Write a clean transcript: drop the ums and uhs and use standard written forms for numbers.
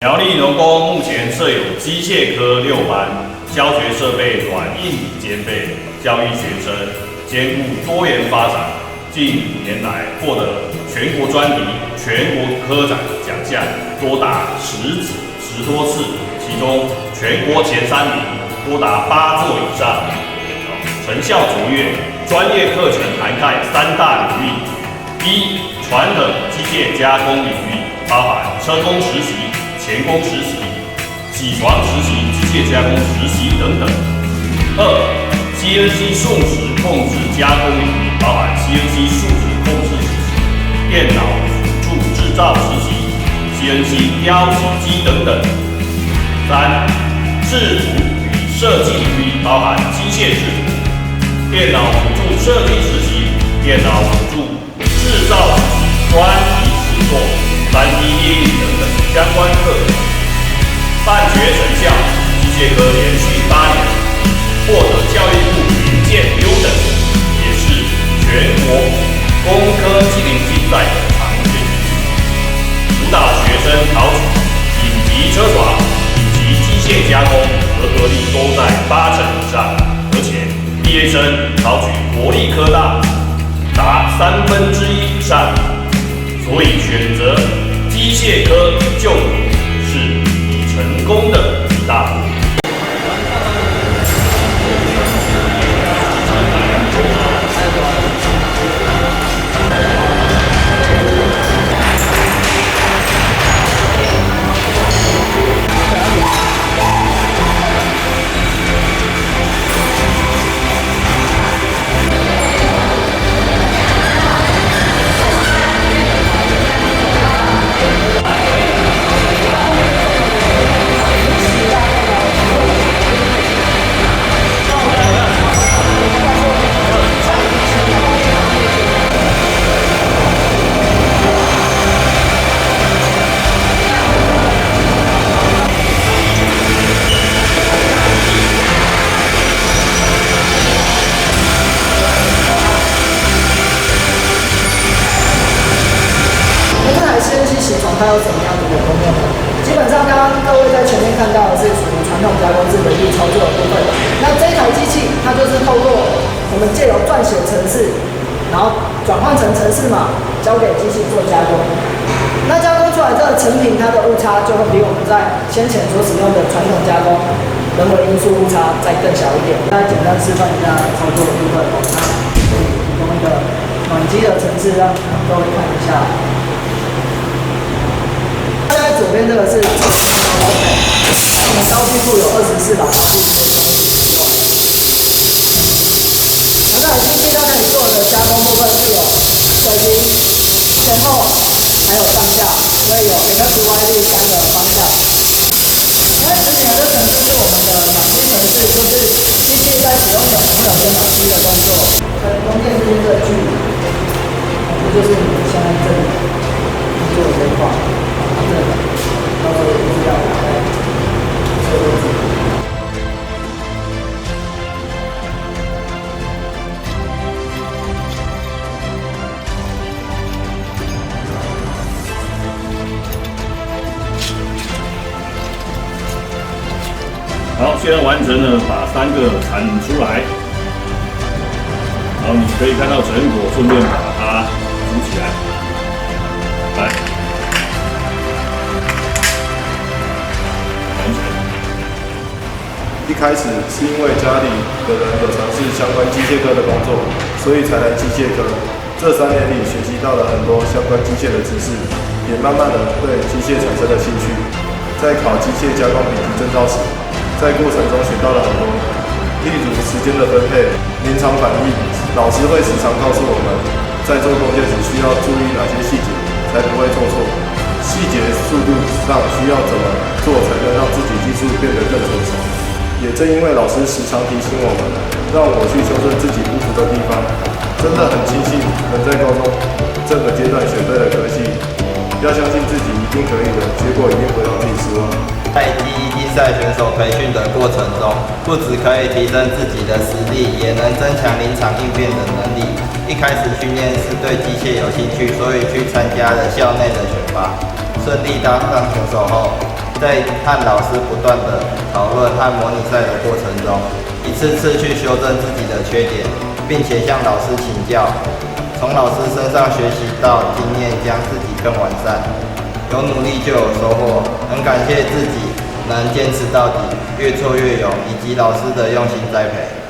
苗栗农工目前设有机械科6班，教学设备软硬体兼备，教育学生兼顾多元发展。近5年来获得全国专题、全国科展奖项多达10多次，其中全国前3名多达8座以上，成效卓越。专业课程涵盖3大领域：一、传统机械加工领域，包含车工实习、钳工实习、铣床实习、机械加工实习等等。2、CNC 数值控制加工领域，包含 CNC 数值控制实习、电脑辅助制造实习、CNC 雕刻机等等。3、制图与设计领域，包含机械制图、电脑辅助设计实习、电脑辅助制造实习、专题实作、3D 列印等等相关课程。办学成效，机械科连续8年获得教育部评鉴优等，也是全国工科技龄竞赛的常胜军。辅导学生考取丙级车床以及机械加工合格率都在80%以上，而且毕业生考取国立科大达1/3以上，所以选择机械科就读是已成功的一大步。它有怎么样的一个功用呢？基本上，刚刚各位在前面看到的是属于传统加工制的预操作的部分。那这一台机器，它就是透过我们借由撰写程式，然后转换成程式码，交给机器做加工。那加工出来这个成品，它的误差就会比我们在先前所使用的传统加工人为因素误差再更小一点。再简单示范一下操作的部分。那提供一个暖机的程式，让各位看一下。左边这个是我们刀具部有24把刀具。那这台机器它可以做的加工部分是有手平、前后还有上下，所以有 XYZ 3个方向。那执行的这程式是我们的暖机程式，就是机器在使用小平板跟暖机的动作，跟中间之间的距离，这就是你们现在这里做的这一块。到时候也是要打开车位置。好，现在完成了，把3个铲出来，然后你可以看到成果，顺便把它组起来，来。一开始是因为家里的人有从事相关机械科的工作，所以才来机械科。这3年里学习到了很多相关机械的知识，也慢慢的对机械产生了兴趣。在考机械加工丙级证照时，在过程中学到了很多，例如时间的分配、临场反应。老师会时常告诉我们，在做工件时需要注意哪些细节，才不会做错。细节速度上需要怎么做才能让自己技术变得更成熟。也正因为老师时常提醒我们，让我去修正自己不足的地方，真的很庆幸能在高中这个阶段选对了科系。要相信自己一定可以的，结果一定会让自己失望。在第一竞赛选手培训的过程中，不只可以提升自己的实力，也能增强临场应变的能力。一开始训练是对机械有兴趣，所以去参加了校内的选拔。顺利当上选手后，在和老师不断的讨论和模拟赛的过程中，一次次去修正自己的缺点，并且向老师请教，从老师身上学习到经验，将自己更完善。有努力就有收获，很感谢自己能坚持到底，越挫越勇，以及老师的用心栽培。